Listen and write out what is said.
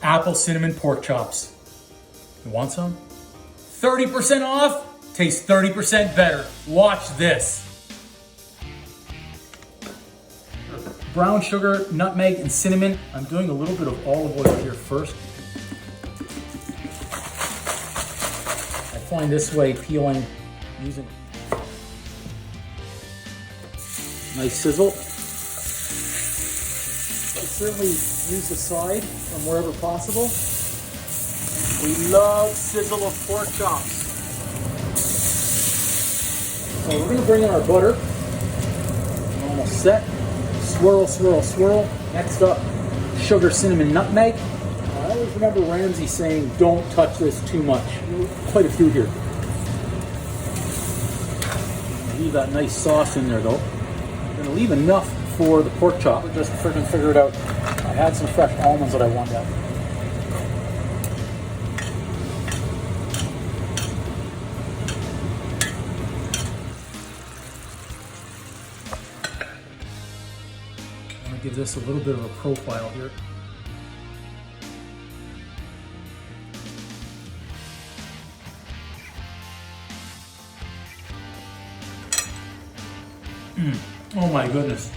apple cinnamon pork chops. You want some? 30% off, tastes 30% better. Watch this. Brown sugar, nutmeg, and cinnamon. I'm doing a little bit of olive oil here first. I find this way peeling using nice sizzle. I certainly use the side from wherever possible. We love sizzle of pork chops. So we're going to bring in our butter. We're almost set. Swirl, swirl, swirl. Next up, sugar, cinnamon, nutmeg. I always remember Ramsay saying, don't touch this too much. Quite a few here. Leave that nice sauce in there though. I'm going to leave enough for the pork chop. Just freaking figure it out. I had some fresh almonds that I wanted. I'm going to give this a little bit of a profile here. Oh my goodness.